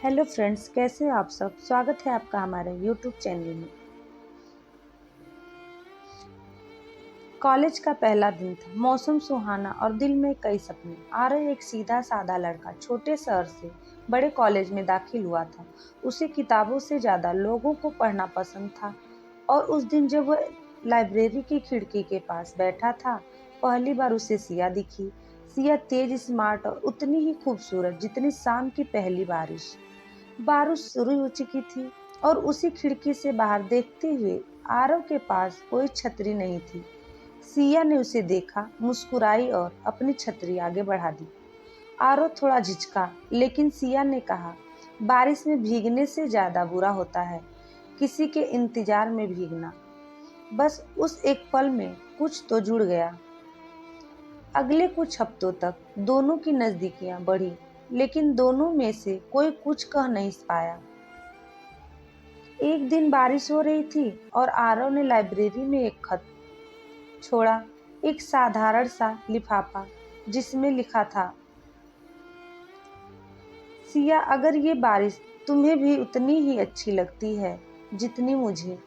Hello friends, कैसे हो आप सब। स्वागत है आपका हमारे यूट्यूब चैनल में। कॉलेज का पहला दिन था। मौसम सुहाना और दिल में कई सपने। आरव एक सीधा साधा लड़का छोटे शहर से बड़े कॉलेज में दाखिल हुआ था। उसे किताबों से ज्यादा लोगों को पढ़ना पसंद था। और उस दिन जब वह लाइब्रेरी की खिड़की के पास बैठा था, पहली बार उसे सिया दिखी। सिया तेज, स्मार्ट और उतनी ही खूबसूरत जितनी शाम की पहली बारिश। बारिश शुरू हो चुकी थी और उसी खिड़की से बाहर देखते हुए आरव के पास कोई छतरी नहीं थी। सिया ने उसे देखा, मुस्कुराई और अपनी छतरी आगे बढ़ा दी। आरव थोड़ा झिझका, लेकिन सिया ने कहा, बारिश में भीगने से ज्यादा बुरा होता है किसी के इंतजार में भीगना। बस उस एक पल में कुछ तो जुड़ गया। अगले कुछ हफ्तों तक दोनों की नजदीकियां बढ़ी, लेकिन दोनों में से कोई कुछ कह नहीं पाया। एक दिन बारिश हो रही थी और आरव ने लाइब्रेरी में एक खत छोड़ा। एक साधारण सा लिफाफा जिसमें लिखा था, सिया, अगर ये बारिश तुम्हें भी उतनी ही अच्छी लगती है जितनी मुझे,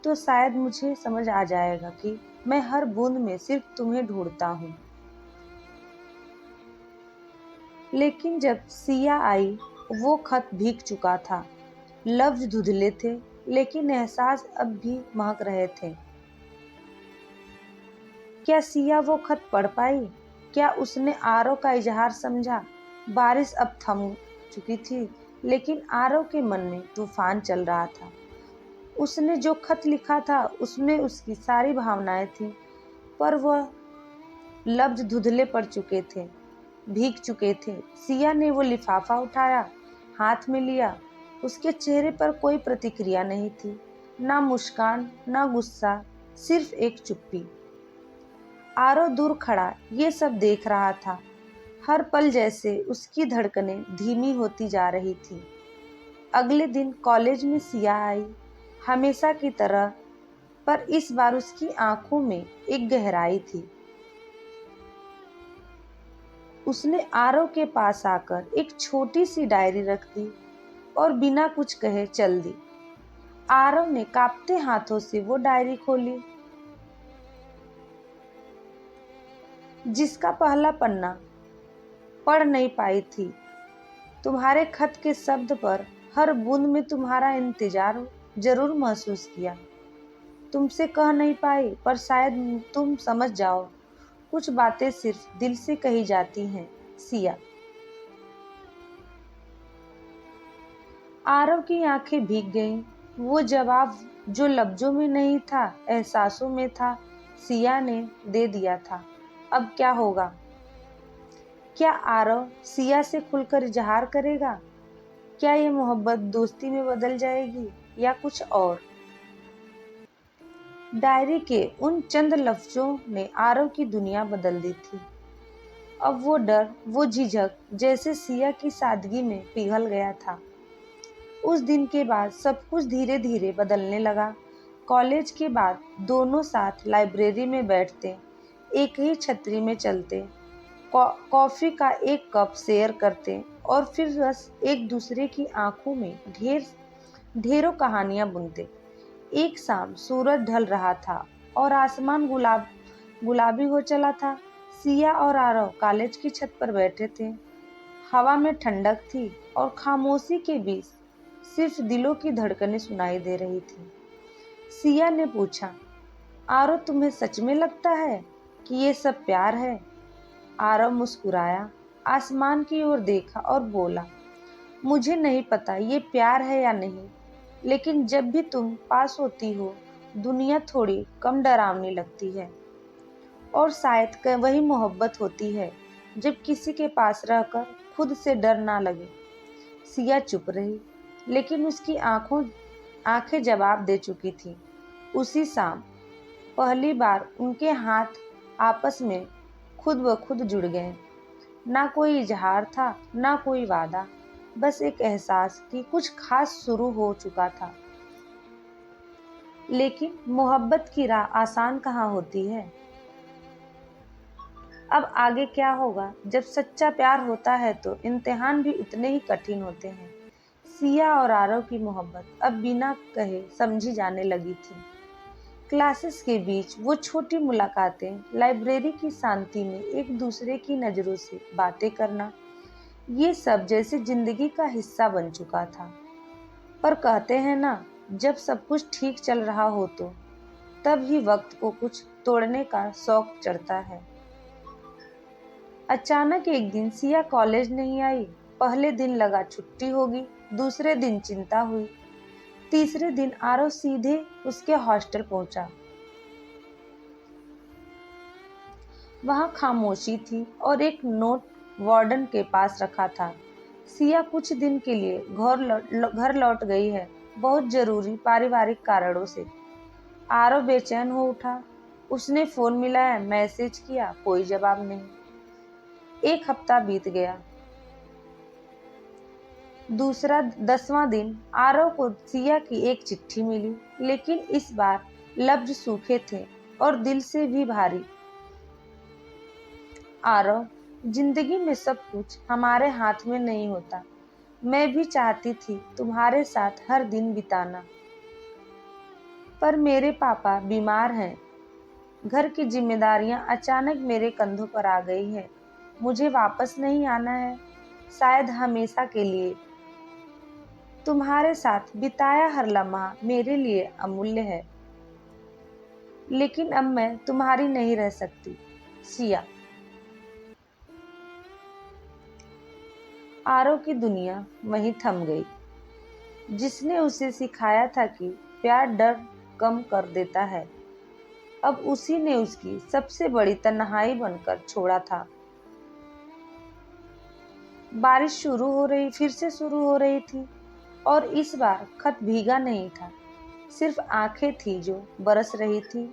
तो शायद मुझे समझ आ जाएगा कि मैं हर बूंद में सिर्फ तुम्हें ढूंढता हूँ। लेकिन जब सिया आई, वो खत भीग चुका था। लफ्ज धुंधले थे, लेकिन एहसास अब भी महक रहे थे। क्या सिया वो खत पढ़ पाई? क्या उसने आरव का इजहार समझा? बारिश अब थम चुकी थी, लेकिन आरव के मन में तूफान चल रहा था। उसने जो खत लिखा था उसमें उसकी सारी भावनाएं थीं, पर वह लफ्ज धुंधले पड़ चुके थे, भीग चुके थे। सिया ने वो लिफाफा उठाया, हाथ में लिया। उसके चेहरे पर कोई प्रतिक्रिया नहीं थी, ना मुस्कान, ना गुस्सा, सिर्फ एक चुप्पी। आरव दूर खड़ा ये सब देख रहा था। हर पल जैसे उसकी धड़कनें धीमी होती जा रही थी। अगले दिन कॉलेज में सिया आई, हमेशा की तरह, पर इस बार उसकी आंखों में एक गहराई थी। उसने आरव के पास आकर एक छोटी सी डायरी रख दी और बिना कुछ कहे चल दी। आरव ने कांपते हाथों से वो डायरी खोली, जिसका पहला पन्ना पढ़ नहीं पाई थी। तुम्हारे खत के शब्द पर हर बूंद में तुम्हारा इंतजार जरूर महसूस किया। तुमसे कह नहीं पाई, पर शायद तुम समझ जाओ। कुछ बातें सिर्फ दिल से कही जाती हैं, सिया। आरव की आंखें भीग गईं। वो जवाब जो लफ्जों में नहीं था, एहसासों में था, सिया ने दे दिया था। अब क्या होगा? क्या आरव सिया से खुलकर इजहार करेगा? क्या ये मोहब्बत दोस्ती में बदल जाएगी या कुछ और? डायरी के उन चंद लफ्जों ने आरव की दुनिया बदल दी थी। अब वो डर, वो झिझक जैसे सिया की सादगी में पिघल गया था। उस दिन के बाद सब कुछ धीरे धीरे बदलने लगा। कॉलेज के बाद दोनों साथ लाइब्रेरी में बैठते, एक ही छतरी में चलते, कॉफी का एक कप शेयर करते और फिर बस एक दूसरे की आंखों में ढेरों कहानियां बुनते। एक शाम सूरज ढल रहा था और आसमान गुलाबी हो चला था। सिया और आरव कॉलेज की छत पर बैठे थे। हवा में ठंडक थी और खामोशी के बीच सिर्फ दिलों की धड़कनें सुनाई दे रही थी। सिया ने पूछा, आरव, तुम्हें सच में लगता है कि ये सब प्यार है? आरव मुस्कुराया, आसमान की ओर देखा और बोला, मुझे नहीं पता ये प्यार है या नहीं, लेकिन जब भी तुम पास होती हो, दुनिया थोड़ी कम डरावनी लगती है। और शायद वही मोहब्बत होती है, जब किसी के पास रहकर खुद से डर ना लगे। सिया चुप रही, लेकिन उसकी आंखें जवाब दे चुकी थी। उसी शाम पहली बार उनके हाथ आपस में खुद ब खुद जुड़ गए। ना कोई इजहार था, ना कोई वादा, बस एक एहसास कि कुछ खास शुरू हो चुका था। लेकिन मोहब्बत की राह आसान कहाँ होती है। अब आगे क्या होगा? जब सच्चा प्यार होता है तो इम्तिहान भी उतने ही कठिन होते हैं। सिया और आरव की मोहब्बत अब बिना कहे समझी जाने लगी थी। क्लासेस के बीच वो छोटी मुलाकातें, लाइब्रेरी की शांति में एक दूसरे की नज़रों से बातें करना, ये सब जैसे जिंदगी का हिस्सा बन चुका था। पर कहते हैं ना, जब सब कुछ ठीक चल रहा हो तो तब ही वक्त को कुछ तोड़ने का शौक चढ़ता है। अचानक एक दिन सिया कॉलेज नहीं आई। पहले दिन लगा छुट्टी होगी, दूसरे दिन चिंता हुई, तीसरे दिन आरव सीधे उसके हॉस्टल पहुंचा। वहां खामोशी थी और एक नोट वार्डन के पास रखा था। सिया कुछ दिन के लिए घर लौट गई है, बहुत जरूरी पारिवारिक कारणों से। आरव बेचैन हो उठा। उसने फोन मिलाया, मैसेज किया, कोई जवाब नहीं। एक हफ्ता बीत गया। दूसरा 10वां दिन आरव को सिया की एक चिट्ठी मिली, लेकिन इस बार लफ्ज सूखे थे और दिल से भी भारी। आरव, जिंदगी में सब कुछ हमारे हाथ में नहीं होता। मैं भी चाहती थी तुम्हारे साथ हर दिन बिताना, पर मेरे पापा बीमार हैं। घर की जिम्मेदारियां अचानक मेरे कंधों पर आ गई है। मुझे वापस नहीं आना है, शायद हमेशा के लिए। तुम्हारे साथ बिताया हर लम्हा मेरे लिए अमूल्य है, लेकिन अब मैं तुम्हारी नहीं रह सकती। सिया। आरव की दुनिया वहीं थम गई। जिसने उसे सिखाया था कि प्यार डर कम कर देता है, अब उसी ने उसकी सबसे बड़ी तन्हाई बनकर छोड़ा था। बारिश फिर से शुरू हो रही थी, और इस बार खत भीगा नहीं था, सिर्फ आंखें थी जो बरस रही थी।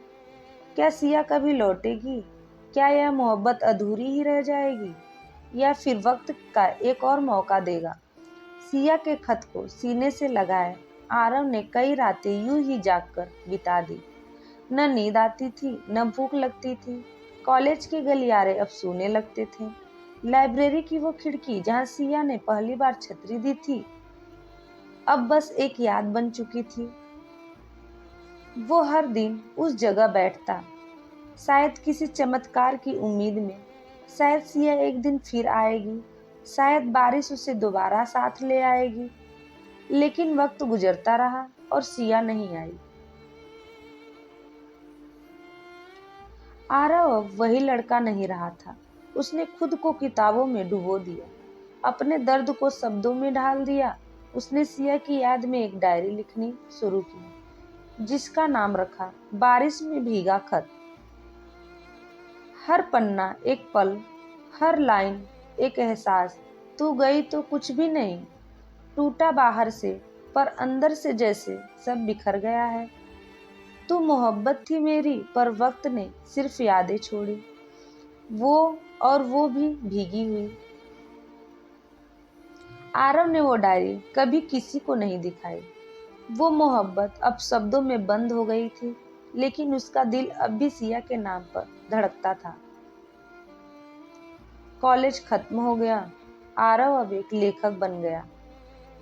क्या सिया कभी लौटेगी? क्या यह मोहब्बत अधूरी ही रह जाएगी, या फिर वक्त का एक और मौका देगा? सिया के खत को सीने से लगाए आरव ने कई रातें यूं ही जागकर बिता दी। न नींद आती थी, न भूख लगती थी। कॉलेज के गलियारे अब सूने लगते थे। लाइब्रेरी की वो खिड़की जहां सिया ने पहली बार छतरी दी थी, अब बस एक याद बन चुकी थी। वो हर दिन उस जगह बैठता, शायद किसी चमत्कार की उम्मीद में। शायद सिया एक दिन फिर आएगी, शायद बारिश उसे दोबारा साथ ले आएगी। लेकिन वक्त गुजरता रहा और सिया नहीं आई। आरव अब वही लड़का नहीं रहा था। उसने खुद को किताबों में डुबो दिया, अपने दर्द को शब्दों में ढाल दिया। उसने सिया की याद में एक डायरी लिखनी शुरू की, जिसका नाम रखा बारिश में भीगा खत। हर पन्ना एक पल, हर लाइन एक एहसास। तू गई तो कुछ भी नहीं टूटा बाहर से, पर अंदर से जैसे सब बिखर गया है। तू मोहब्बत थी मेरी, पर वक्त ने सिर्फ यादें छोड़ी, वो और वो भी भीगी हुई। आरव ने वो डायरी कभी किसी को नहीं दिखाई। वो मोहब्बत अब शब्दों में बंद हो गई थी, लेकिन उसका दिल अब भी सिया के नाम पर धड़कता था। कॉलेज खत्म हो गया। आरव अब एक लेखक बन गया,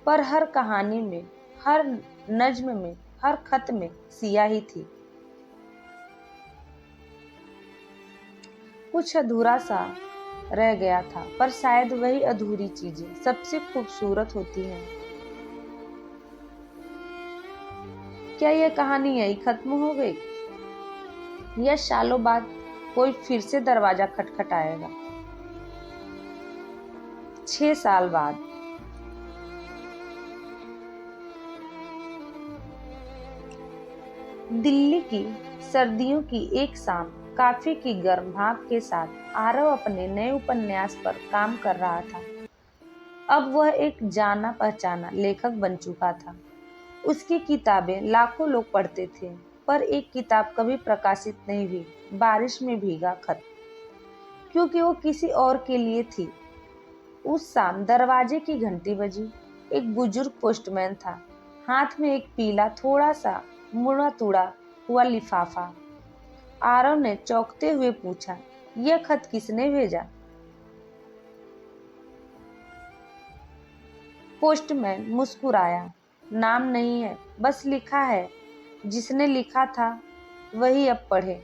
पर हर कहानी में, हर नज्म में, हर खत में सिया ही थी। कुछ अधूरा सा रह गया था, पर शायद वही अधूरी चीजें सबसे खूबसूरत होती हैं। क्या यह कहानी यही खत्म हो गई, या सालों बाद कोई फिर से दरवाजा खटखटाएगा? 6 साल बाद दिल्ली की सर्दियों की एक शाम, काफी की गर्म भाप के साथ आरव अपने नए उपन्यास पर काम कर रहा था। अब वह एक जाना पहचाना लेखक बन चुका था। उसकी किताबें लाखों लोग पढ़ते थे, पर एक किताब कभी प्रकाशित नहीं हुई, बारिश में भीगा खत, क्योंकि वो किसी और के लिए थी। उस शाम दरवाजे की घंटी बजी। एक बुजुर्ग पोस्टमैन था, हाथ में एक पीला थोड़ा सा मुड़ा तुड़ा हुआ लिफाफा। आरव ने चौंकते हुए पूछा, यह खत किसने भेजा? पोस्टमैन मुस्कुराया। नाम नहीं है, बस लिखा है। जिसने लिखा था वही अब पढ़े।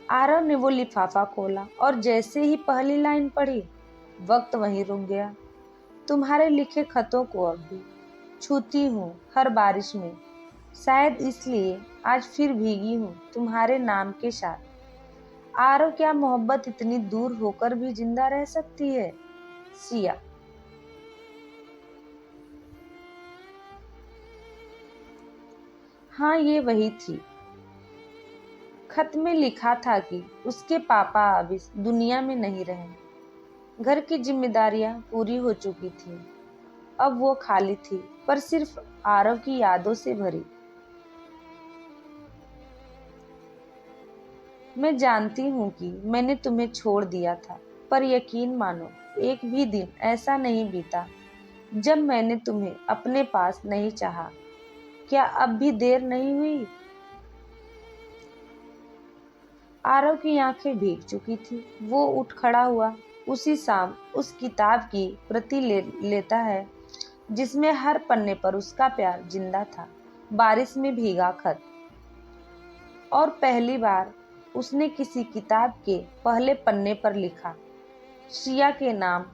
आरव ने वो लिफाफा खोला और जैसे ही पहली लाइन पढ़ी, वक्त वहीं रुक गया। तुम्हारे लिखे खतों को अब भी छूती हूँ हर बारिश में, शायद इसलिए आज फिर भीगी हूँ तुम्हारे नाम के साथ। आरव, क्या मोहब्बत इतनी दूर होकर भी जिंदा रह सकती है? सिया। हाँ, ये वही थी। खत में लिखा था कि उसके पापा अब इस दुनिया में नहीं रहे। घर की जिम्मेदारियां पूरी हो चुकी थी। अब वो खाली थी, पर सिर्फ आरव की यादों से भरी। मैं जानती हूँ कि मैंने तुम्हें छोड़ दिया था, पर यकीन मानो, एक भी दिन ऐसा नहीं बीता जब मैंने तुम्हें अपने पास नहीं चाहा। क्या अब भी देर नहीं हुई? आरव की आंखें भीग चुकी थी। वो उठ खड़ा हुआ। उसी शाम उस किताब की प्रति लेता है जिसमें हर पन्ने पर उसका प्यार जिंदा था। बारिश में भीगा खत। और पहली बार उसने किसी किताब के पहले पन्ने पर लिखा, शिया के नाम।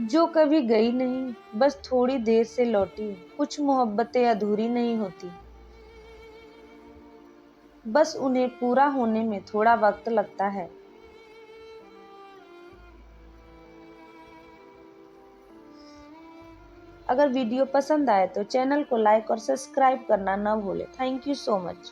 जो कभी गई नहीं, बस थोड़ी देर से लौटी। कुछ मोहब्बतें अधूरी नहीं होती, बस उन्हें पूरा होने में थोड़ा वक्त लगता है। अगर वीडियो पसंद आए तो चैनल को लाइक और सब्सक्राइब करना न भूलें। Thank you so much.